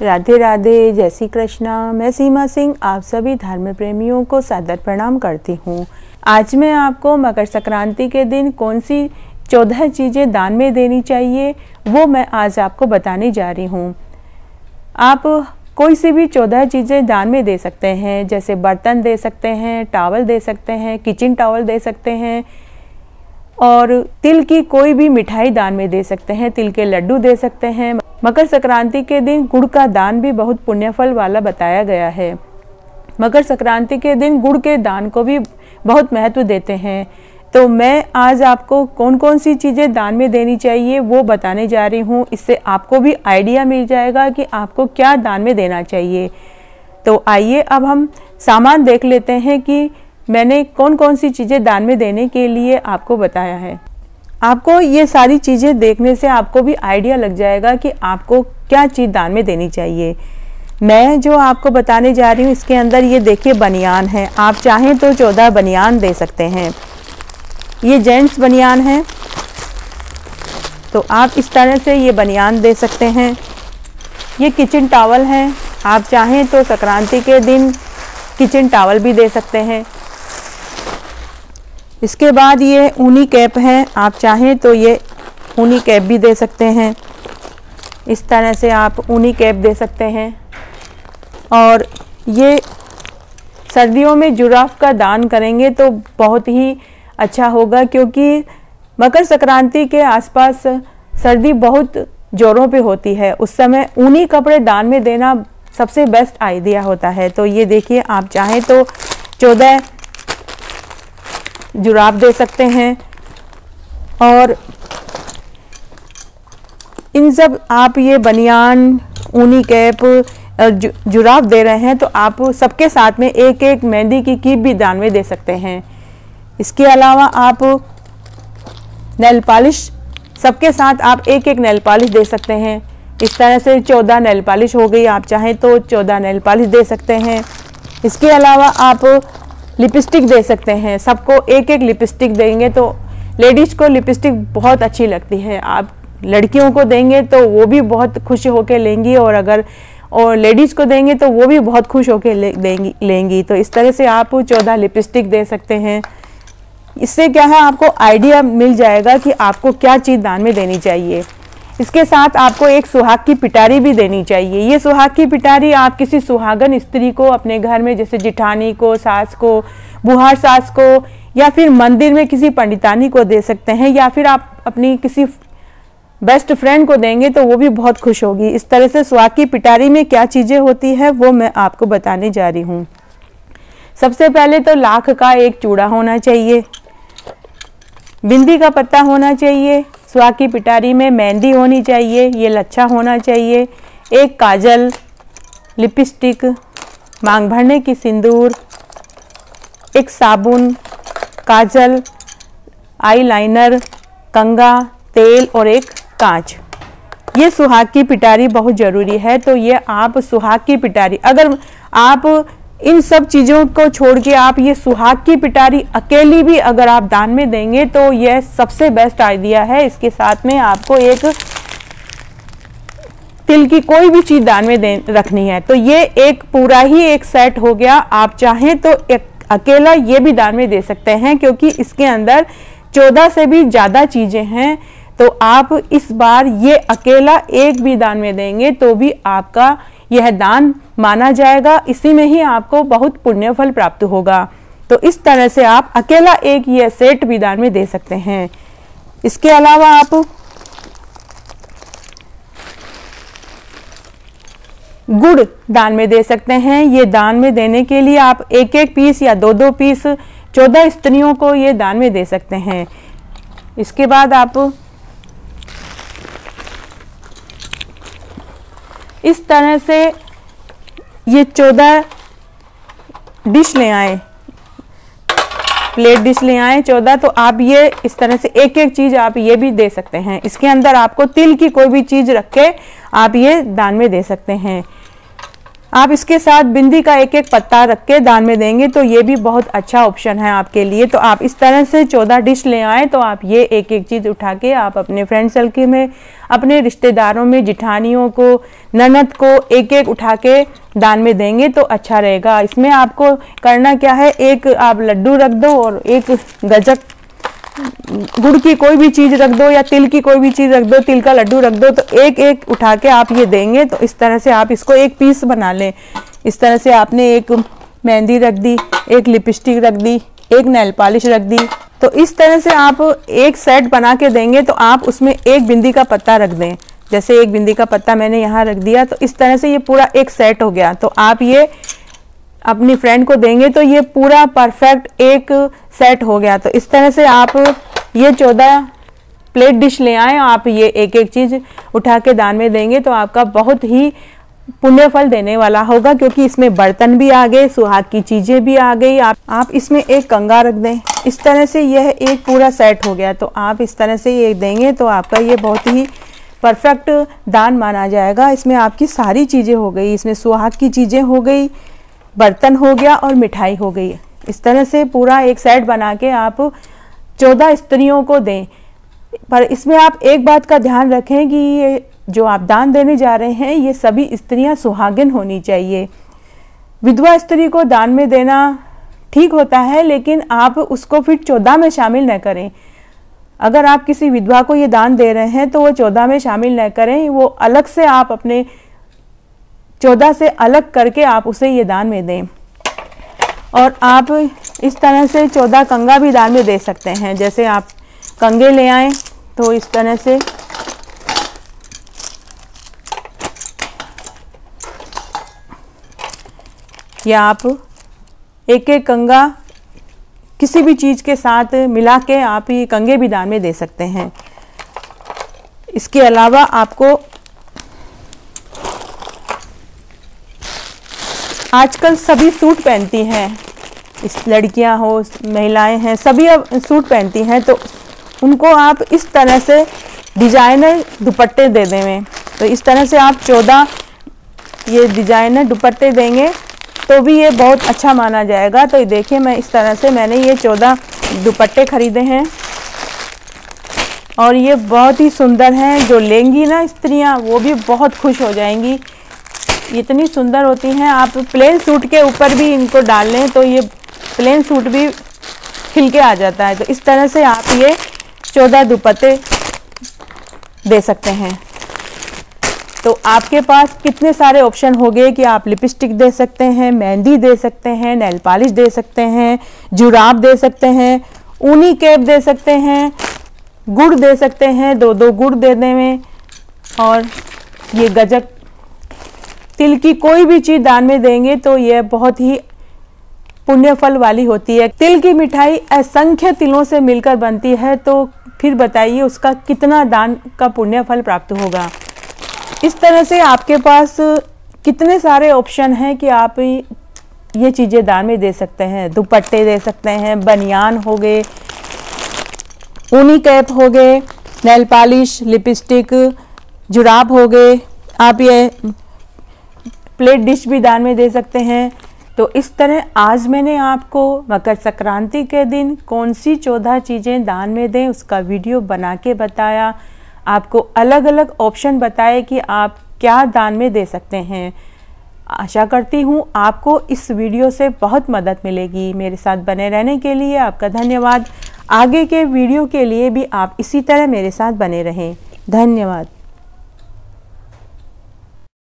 राधे राधे, जय श्री कृष्णा। मैं सीमा सिंह आप सभी धर्म प्रेमियों को सादर प्रणाम करती हूँ। आज मैं आपको मकर संक्रांति के दिन कौन सी 14 चीज़ें दान में देनी चाहिए वो मैं आज आपको बताने जा रही हूँ। आप कोई सी भी 14 चीज़ें दान में दे सकते हैं, जैसे बर्तन दे सकते हैं, टॉवल दे सकते हैं, किचन टॉवल दे सकते हैं और तिल की कोई भी मिठाई दान में दे सकते हैं, तिल के लड्डू दे सकते हैं। मकर संक्रांति के दिन गुड़ का दान भी बहुत पुण्यफल वाला बताया गया है। मकर संक्रांति के दिन गुड़ के दान को भी बहुत महत्व देते हैं। तो मैं आज आपको कौन कौन सी चीज़ें दान में देनी चाहिए वो बताने जा रही हूँ। इससे आपको भी आइडिया मिल जाएगा कि आपको क्या दान में देना चाहिए। तो आइए अब हम सामान देख लेते हैं कि मैंने कौन कौन सी चीज़ें दान में देने के लिए आपको बताया है। आपको ये सारी चीज़ें देखने से आपको भी आइडिया लग जाएगा कि आपको क्या चीज़ दान में देनी चाहिए। मैं जो आपको बताने जा रही हूँ इसके अंदर ये देखिए बनियान है। आप चाहें तो 14 बनियान दे सकते हैं। ये जेंट्स बनियान है तो आप इस तरह से ये बनियान दे सकते हैं। ये किचन टॉवल है, आप चाहें तो संक्रांति के दिन किचन टॉवल भी दे सकते हैं। इसके बाद ये ऊनी कैप है, आप चाहें तो ये ऊनी कैप भी दे सकते हैं। इस तरह से आप ऊनी कैप दे सकते हैं। और ये सर्दियों में जुराफ का दान करेंगे तो बहुत ही अच्छा होगा, क्योंकि मकर संक्रांति के आसपास सर्दी बहुत जोरों पे होती है। उस समय ऊनी कपड़े दान में देना सबसे बेस्ट आइडिया होता है। तो ये देखिए, आप चाहें तो 14 जुराफ दे सकते हैं। और इन सब आप ये बनियान, ऊनी कैप और जुराफ दे रहे हैं तो आप सबके साथ में एक एक मेहंदी की कीप भी दान में दे सकते हैं। इसके अलावा आप नेल पॉलिश, सबके साथ आप एक एक नेल पॉलिश दे सकते हैं। इस तरह से 14 नेल पॉलिश हो गई, आप चाहें तो 14 नेल पॉलिश दे सकते हैं। इसके अलावा आप लिपस्टिक दे सकते हैं। सबको एक एक लिपस्टिक देंगे तो लेडीज़ को लिपस्टिक बहुत अच्छी लगती है। आप लड़कियों को देंगे तो वो भी बहुत खुश होकर लेंगी, और लेडीज़ को देंगे तो वो भी बहुत खुश होकर लेंगी। तो इस तरह से आप 14 लिपस्टिक दे सकते हैं। इससे क्या है, आपको आइडिया मिल जाएगा कि आपको क्या चीज़ दान में देनी चाहिए। इसके साथ आपको एक सुहाग की पिटारी भी देनी चाहिए। ये सुहाग की पिटारी आप किसी सुहागन स्त्री को अपने घर में, जैसे जिठानी को, सास को, बुहार सास को, या फिर मंदिर में किसी पंडितानी को दे सकते हैं, या फिर आप अपनी किसी बेस्ट फ्रेंड को देंगे तो वो भी बहुत खुश होगी। इस तरह से सुहाग की पिटारी में क्या चीज़ें होती है वो मैं आपको बताने जा रही हूँ। सबसे पहले तो लाख का एक चूड़ा होना चाहिए, बिंदी का पत्ता होना चाहिए, सुहाग की पिटारी में मेहंदी होनी चाहिए, ये लच्छा होना चाहिए, एक काजल, लिपस्टिक, मांग भरने की सिंदूर, एक साबुन, काजल, आईलाइनर, कंघा, तेल और एक कांच। ये सुहाग की पिटारी बहुत ज़रूरी है। तो ये आप सुहाग की पिटारी, अगर आप इन सब चीज़ों को छोड़ के आप ये सुहाग की पिटारी अकेली भी अगर आप दान में देंगे तो यह सबसे बेस्ट आइडिया है। इसके साथ में आपको एक तिल की कोई भी चीज़ दान में रखनी है तो ये एक पूरा ही एक सेट हो गया। आप चाहें तो एक अकेला ये भी दान में दे सकते हैं, क्योंकि इसके अंदर 14 से भी ज़्यादा चीज़ें हैं। तो आप इस बार ये अकेला एक भी दान में देंगे तो भी आपका यह दान माना जाएगा। इसी में ही आपको बहुत पुण्य फल प्राप्त होगा। तो इस तरह से आप अकेला एक ये सेट भी दान में दे सकते हैं। इसके अलावा आप गुड़ दान में दे सकते हैं। ये दान में देने के लिए आप एक एक पीस या दो दो पीस 14 स्त्रियों को ये दान में दे सकते हैं। इसके बाद आप इस तरह से ये 14 डिश ले आए, प्लेट डिश ले आए 14, तो आप ये इस तरह से एक एक चीज़ आप ये भी दे सकते हैं। इसके अंदर आपको तिल की कोई भी चीज़ रख के आप ये दान में दे सकते हैं। आप इसके साथ बिंदी का एक एक पत्ता रख के दान में देंगे तो ये भी बहुत अच्छा ऑप्शन है आपके लिए। तो आप इस तरह से 14 डिश ले आए तो आप ये एक एक चीज़ उठा के आप अपने फ्रेंड सर्कल में, अपने रिश्तेदारों में, जिठानियों को, ननद को एक एक उठा के दान में देंगे तो अच्छा रहेगा। इसमें आपको करना क्या है, एक आप लड्डू रख दो और एक गजक गुड़ की कोई भी चीज़ रख दो या तिल की कोई भी चीज़ रख दो, तिल का लड्डू रख दो, तो एक एक उठा के आप ये देंगे। तो इस तरह से आप इसको एक पीस बना लें। इस तरह से आपने एक मेहंदी रख दी, एक लिपस्टिक रख दी, एक नेल पॉलिश रख दी। तो इस तरह से आप एक सेट बना के देंगे तो आप उसमें एक बिंदी का पत्ता रख दें। जैसे एक बिंदी का पत्ता मैंने यहाँ रख दिया तो इस तरह से ये पूरा एक सेट हो गया। तो आप ये अपनी फ्रेंड को देंगे तो ये पूरा परफेक्ट एक सेट हो गया। तो इस तरह से आप ये 14 प्लेट डिश ले आए, आप ये एक एक चीज़ उठा के दान में देंगे तो आपका बहुत ही पुण्य फल देने वाला होगा, क्योंकि इसमें बर्तन भी आ गए, सुहाग की चीज़ें भी आ गई। आप इसमें एक कंगा रख दें। इस तरह से यह एक पूरा सेट हो गया। तो आप इस तरह से ये देंगे तो आपका ये बहुत ही परफेक्ट दान माना जाएगा। इसमें आपकी सारी चीज़ें हो गई, इसमें सुहाग की चीज़ें हो गई, बर्तन हो गया और मिठाई हो गई। इस तरह से पूरा एक सेट बना के आप 14 स्त्रियों को दें। पर इसमें आप एक बात का ध्यान रखें कि ये जो आप दान देने जा रहे हैं ये सभी स्त्रियां सुहागिन होनी चाहिए। विधवा स्त्री को दान में देना ठीक होता है, लेकिन आप उसको फिर 14 में शामिल न करें। अगर आप किसी विधवा को ये दान दे रहे हैं तो वो 14 में शामिल न करें, वो अलग से आप अपने 14 से अलग करके आप उसे ये दान में दें। और आप इस तरह से 14 कंगा भी दान में दे सकते हैं। जैसे आप कंगे ले आए तो इस तरह से या आप एक एक कंगा किसी भी चीज़ के साथ मिला के आप ये कंगे भी दान में दे सकते हैं। इसके अलावा आपको आजकल सभी सूट पहनती हैं, इस लड़कियां हो, महिलाएं हैं, सभी अब सूट पहनती हैं। तो उनको आप इस तरह से डिजाइनर दुपट्टे दे दें। तो इस तरह से आप 14 ये डिजाइनर दुपट्टे देंगे तो भी ये बहुत अच्छा माना जाएगा। तो देखिए मैं इस तरह से मैंने ये 14 दुपट्टे खरीदे हैं और ये बहुत ही सुंदर हैं। जो लेंगी ना स्त्रियां वो भी बहुत खुश हो जाएंगी, इतनी सुंदर होती हैं। आप प्लेन सूट के ऊपर भी इनको डाल लें तो ये प्लेन सूट भी खिल के आ जाता है। तो इस तरह से आप ये 14 दुपट्टे दे सकते हैं। तो आपके पास कितने सारे ऑप्शन हो गए कि आप लिपस्टिक दे सकते हैं, मेहंदी दे सकते हैं, नेल पॉलिश दे सकते हैं, जुराब दे सकते हैं, ऊनी कैप दे सकते हैं, गुड़ दे सकते हैं, 2-2 गुड़ दे दें, और ये गजक तिल की कोई भी चीज़ दान में देंगे तो यह बहुत ही पुण्य फल वाली होती है। तिल की मिठाई असंख्य तिलों से मिलकर बनती है, तो फिर बताइए उसका कितना दान का पुण्य फल प्राप्त होगा। इस तरह से आपके पास कितने सारे ऑप्शन हैं कि आप ये चीज़ें दान में दे सकते हैं। दुपट्टे दे सकते हैं, बनियान हो गए, ऊनी कैप हो गए, नेल पॉलिश, लिपस्टिक, जुराब हो गए। आप ये प्लेट डिश भी दान में दे सकते हैं। तो इस तरह आज मैंने आपको मकर संक्रांति के दिन कौन सी 14 चीज़ें दान में दें उसका वीडियो बना के बताया। आपको अलग अलग ऑप्शन बताए कि आप क्या दान में दे सकते हैं। आशा करती हूँ आपको इस वीडियो से बहुत मदद मिलेगी। मेरे साथ बने रहने के लिए आपका धन्यवाद। आगे के वीडियो के लिए भी आप इसी तरह मेरे साथ बने रहें। धन्यवाद।